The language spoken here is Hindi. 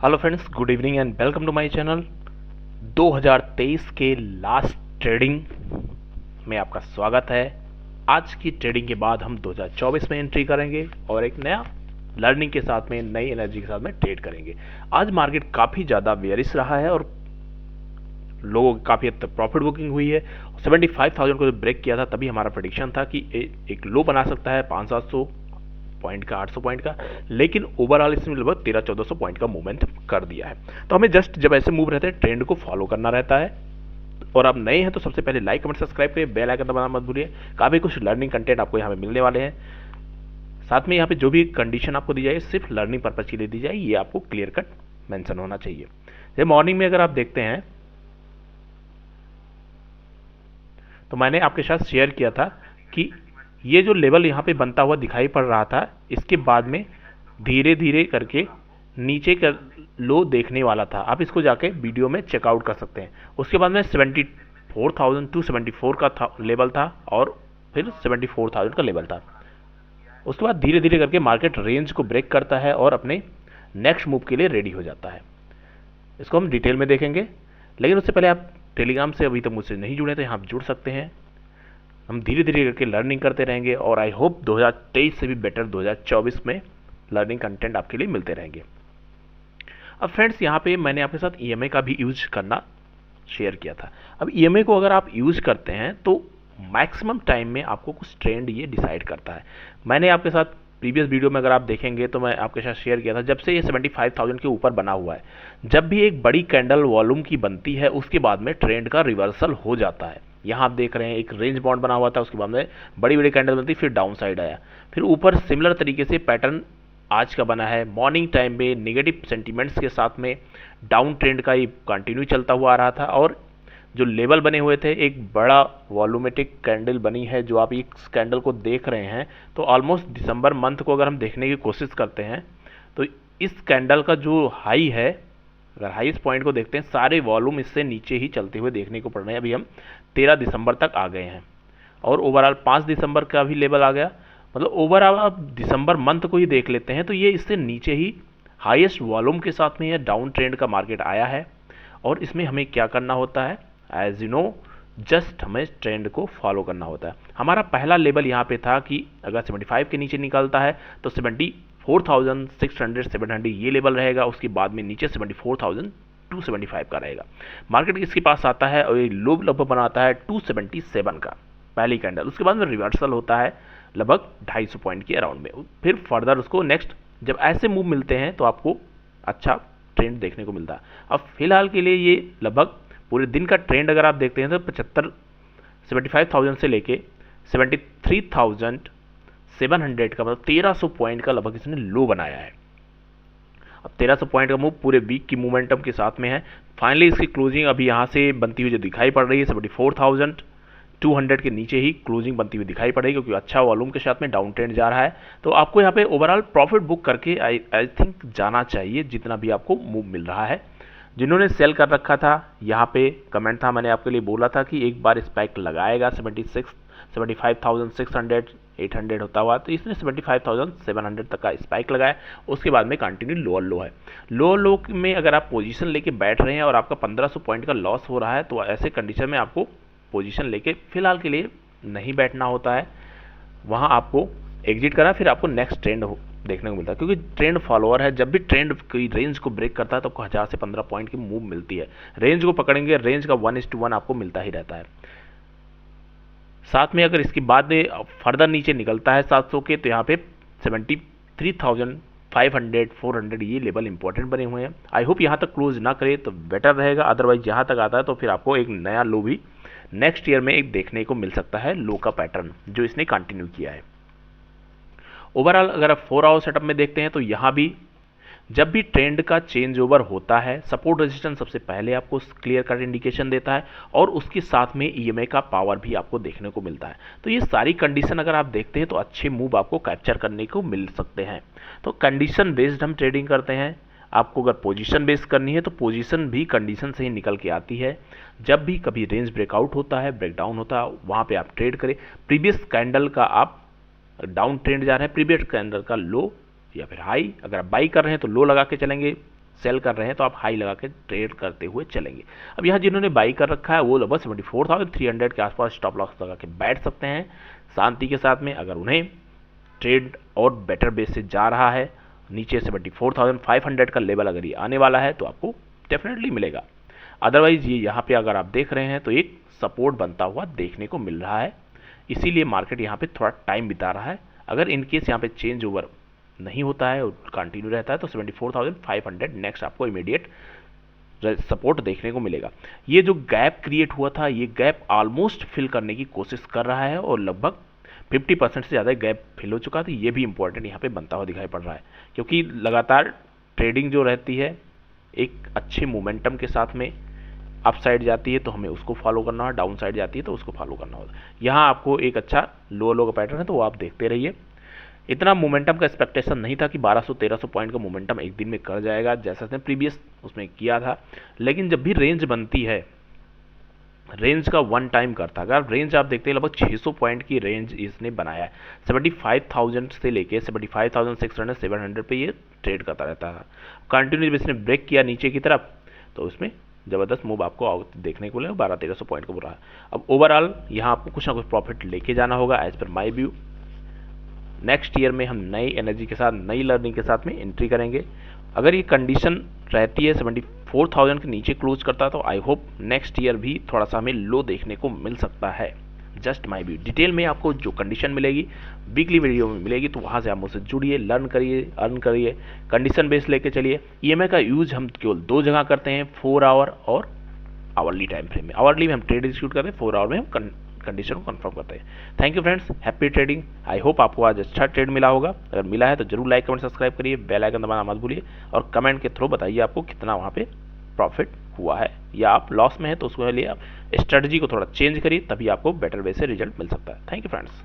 Hello friends, good evening and welcome to my channel. 2023 के लास्ट ट्रेडिंग में आपका स्वागत है। आज की ट्रेडिंग के बाद हम 2024 में एंट्री करेंगे और एक नया लर्निंग के साथ में, नई एनर्जी के साथ में ट्रेड करेंगे। आज मार्केट काफ़ी ज़्यादा बेयरिश रहा है और लोगों की काफ़ी हद तक प्रॉफिट बुकिंग हुई है। 75,000 को जो ब्रेक किया था तभी हमारा प्रेडिक्शन था कि एक लो बना सकता है 500-700 पॉइंट का, 800 पॉइंट का, लेकिन ओवरऑल इसमें लगभग 1300-1400 पॉइंट का मूवमेंट कर दिया है। तो हमें जस्ट जब ऐसे मूव रहते हैं ट्रेंड को फॉलो करना रहता है। और आप नए हैं तो सबसे पहले लाइक कमेंट सब्सक्राइब करिए, बेल आइकन दबाना मत भूलिए। काफ़ी कुछ लर्निंग कंटेंट आपको यहाँ पे मिलने वाले हैं। साथ में यहाँ पे जो भी कंडीशन आपको दी जाए सिर्फ लर्निंग पर्पज के लिए दी जाए, ये आपको क्लियर कट मेंशन होना चाहिए। जैसे मॉर्निंग में अगर आप देखते हैं तो मैंने आपके साथ शेयर किया था कि ये जो लेवल यहाँ पे बनता हुआ दिखाई पड़ रहा था, इसके बाद में धीरे धीरे करके नीचे का लो देखने वाला था। आप इसको जाके वीडियो में चेकआउट कर सकते हैं। उसके बाद में 74,274 का लेवल था और फिर 74,000 का लेवल था। उसके बाद धीरे धीरे करके मार्केट रेंज को ब्रेक करता है और अपने नेक्स्ट मूव के लिए रेडी हो जाता है। इसको हम डिटेल में देखेंगे, लेकिन उससे पहले आप टेलीग्राम से अभी तक मुझसे नहीं जुड़े तो यहाँ आप जुड़ सकते हैं। हम धीरे धीरे करके लर्निंग करते रहेंगे और आई होप 2023 से भी बेटर 2024 में लर्निंग कंटेंट आपके लिए मिलते रहेंगे। अब फ्रेंड्स, यहाँ पे मैंने आपके साथ ईएमए का भी यूज करना शेयर किया था। अब ईएमए को अगर आप यूज करते हैं तो मैक्सिमम टाइम में आपको कुछ ट्रेंड ये डिसाइड करता है। मैंने आपके साथ प्रीवियस वीडियो में अगर आप देखेंगे तो मैं आपके साथ शेयर किया था, जब से ये 75,000 के ऊपर बना हुआ है, जब भी एक बड़ी कैंडल वॉल्यूम की बनती है उसके बाद में ट्रेंड का रिवर्सल हो जाता है। यहाँ आप देख रहे हैं एक रेंज बॉन्ड बना हुआ था, उसके बाद में बड़ी बड़ी कैंडल बनती, फिर डाउन साइड आया, फिर ऊपर सिमिलर तरीके से पैटर्न आज का बना है। मॉर्निंग टाइम में नेगेटिव सेंटीमेंट्स के साथ में डाउन ट्रेंड का ये कंटिन्यू चलता हुआ आ रहा था और जो लेवल बने हुए थे, एक बड़ा वॉल्यूमेटिक कैंडल बनी है जो आप इस कैंडल को देख रहे हैं। तो ऑलमोस्ट दिसंबर मंथ को अगर हम देखने की कोशिश करते हैं तो इस कैंडल का जो हाई है, अगर हाईएस्ट पॉइंट को देखते हैं, सारे वॉल्यूम इससे नीचे ही चलते हुए देखने को पड़ रहे हैं। अभी हम 13 दिसंबर तक आ गए हैं और ओवरऑल 5 दिसंबर का भी लेवल आ गया। मतलब ओवरऑल आप दिसंबर मंथ को ही देख लेते हैं तो ये इससे नीचे ही हाईएस्ट वॉल्यूम के साथ में ये डाउन ट्रेंड का मार्केट आया है। और इसमें हमें क्या करना होता है, एज यू नो, जस्ट हमें ट्रेंड को फॉलो करना होता है। हमारा पहला लेवल यहाँ पे था कि अगर 75 के नीचे निकलता है तो 74,600 700 ये लेवल रहेगा। उसके बाद में नीचे 74,275 का रहेगा। मार्केट इसके पास आता है और ये लो लगभग बनाता है 277 का पहली कैंडल। उसके बाद में रिवर्सल होता है लगभग 250 पॉइंट के अराउंड में। फिर फर्दर उसको नेक्स्ट जब ऐसे मूव मिलते हैं तो आपको अच्छा ट्रेंड देखने को मिलता है। अब फिलहाल के लिए ये लगभग पूरे दिन का ट्रेंड अगर आप देखते हैं तो 75,000 से लेके 73,700 का, मतलब 1300 पॉइंट का लगभग इसने लो बनाया है। अब 1300 पॉइंट का मूव पूरे वीक की मोमेंटम के साथ में है। फाइनली इसकी क्लोजिंग अभी यहाँ से बनती हुई जो दिखाई पड़ रही है 74,200 के नीचे ही क्लोजिंग बनती हुई दिखाई पड़ रही है, क्योंकि अच्छा वॉल्यूम के साथ में डाउन ट्रेंड जा रहा है। तो आपको यहाँ पे ओवरऑल प्रॉफिट बुक करके आई थिंक जाना चाहिए जितना भी आपको मूव मिल रहा है। जिन्होंने सेल कर रखा था, यहाँ पे कमेंट था, मैंने आपके लिए बोला था कि एक बार स्पाइक लगाएगा 75,600 800 होता हुआ, तो इसने 75,700 तक का स्पाइक लगाया। उसके बाद में कंटिन्यू लोअर लो है। लोअर लो में अगर आप पोजीशन लेके बैठ रहे हैं और आपका 1500 पॉइंट का लॉस हो रहा है तो ऐसे कंडीशन में आपको पोजीशन लेके फिलहाल के लिए नहीं बैठना होता है। वहाँ आपको एग्जिट करना, फिर आपको नेक्स्ट ट्रेंड देखने को मिलता है, क्योंकि ट्रेंड फॉलोअर है। जब भी ट्रेंड कोई रेंज को ब्रेक करता है तो आपको 1000 से 15 पॉइंट की मूव मिलती है। रेंज को पकड़ेंगे, रेंज का 1:1 आपको मिलता ही रहता है। साथ में अगर इसके बाद फर्दर नीचे निकलता है 700 के तो यहाँ पे 73,500 400 ये लेवल इंपॉर्टेंट बने हुए हैं। आई होप यहाँ तक क्लोज ना करे तो बेटर रहेगा, अदरवाइज यहाँ तक आता है तो फिर आपको एक नया लो भी नेक्स्ट ईयर में एक देखने को मिल सकता है, लो का पैटर्न जो इसने कंटिन्यू किया है। ओवरऑल अगर आप 4 आवर सेटअप में देखते हैं तो यहाँ भी जब भी ट्रेंड का चेंज ओवर होता है, सपोर्ट रेजिस्टेंस सबसे पहले आपको क्लियर कट इंडिकेशन देता है और उसके साथ में ईएमए का पावर भी आपको देखने को मिलता है। तो ये सारी कंडीशन अगर आप देखते हैं तो अच्छे मूव आपको कैप्चर करने को मिल सकते हैं। तो कंडीशन बेस्ड हम ट्रेडिंग करते हैं। आपको अगर पोजीशन बेस्ड करनी है तो पोजीशन भी कंडीशन से ही निकल के आती है। जब भी कभी रेंज ब्रेकआउट होता है, ब्रेकडाउन होता है, वहाँ पर आप ट्रेड करें। प्रीवियस कैंडल का आप डाउन ट्रेंड जा रहे हैं, प्रीवियस कैंडल का लो या फिर हाई, अगर आप बाई कर रहे हैं तो लो लगा के चलेंगे, सेल कर रहे हैं तो आप हाई लगा के ट्रेड करते हुए चलेंगे। अब यहाँ जिन्होंने बाई कर रखा है वो लगभग 74,300 के आसपास स्टॉप लॉस लगा के बैठ सकते हैं शांति के साथ में। अगर उन्हें ट्रेड और बेटर बेस से जा रहा है, नीचे 74,500 का लेवल अगर ये आने वाला है तो आपको डेफिनेटली मिलेगा। अदरवाइज ये यहाँ पे अगर आप देख रहे हैं तो एक सपोर्ट बनता हुआ देखने को मिल रहा है, इसीलिए मार्केट यहाँ पे थोड़ा टाइम बिता रहा है। अगर इनकेस यहाँ पे चेंज ओवर नहीं होता है और कंटिन्यू रहता है तो 74,500 नेक्स्ट आपको इमीडिएट सपोर्ट देखने को मिलेगा। ये जो गैप क्रिएट हुआ था, ये गैप ऑलमोस्ट फिल करने की कोशिश कर रहा है और लगभग 50% से ज़्यादा गैप फिल हो चुका था। ये भी इंपॉर्टेंट यहाँ पे बनता हुआ दिखाई पड़ रहा है, क्योंकि लगातार ट्रेडिंग जो रहती है एक अच्छे मोमेंटम के साथ में अप साइड जाती है तो हमें उसको फॉलो करना है, डाउन साइड जाती है तो उसको फॉलो करना होगा। यहाँ आपको एक अच्छा लो का पैटर्न है तो वो आप देखते रहिए। इतना मोमेंटम का एक्सपेक्टेशन नहीं था कि 1200-1300 पॉइंट का मोमेंटम एक दिन में कर जाएगा जैसा उसने प्रीवियस उसमें किया था, लेकिन जब भी रेंज बनती है रेंज का वन टाइम करता है। अगर रेंज आप देखते हैं लगभग 600 पॉइंट की रेंज इसने बनाया है। 75,000 से लेके 75,600 700 पे ये ट्रेड करता रहता है। कंटिन्यू जब इसने ब्रेक किया नीचे की तरफ तो उसमें ज़बरदस्त मूव आपको देखने को मिलेगा, 1200-1300 पॉइंट का बुरा है। अब ओवरऑल यहाँ आपको कुछ ना कुछ प्रॉफिट लेके जाना होगा as per my view. Next year में हम नई एनर्जी के साथ, नई लर्निंग के साथ में एंट्री करेंगे। अगर ये कंडीशन रहती है 74,000 के नीचे क्लोज करता तो आई होप नेक्स्ट ईयर भी थोड़ा सा हमें लो देखने को मिल सकता है। Just my view. डिटेल में आपको जो कंडीशन मिलेगी वीकली वीडियो में मिलेगी, तो वहाँ से आप मुझसे जुड़िए, लर्न करिए, अर्न करिए, कंडीशन बेस लेके चलिए। ईएमआई का यूज हम केवल 2 जगह करते हैं, 4 आवर और आवरली टाइम फ्रेम में। आवरली में हम ट्रेड एग्जीक्यूट करते हैं, 4 आवर में हम कंडीशन को कंफर्म करते हैं। Thank you friends, happy trading. I hope आपको आज अच्छा ट्रेड मिला होगा। अगर मिला है तो जरूर लाइक कमेंट सब्सक्राइब करिए, बेल आइकन दबाना मत भूलिए और कमेंट के थ्रू बताइए आपको कितना वहाँ पे प्रॉफिट हुआ है, या आप लॉस में है तो उसके लिए आप स्ट्रेटजी को थोड़ा चेंज करिए, तभी आपको बेटर वे से रिजल्ट मिल सकता है। Thank you friends.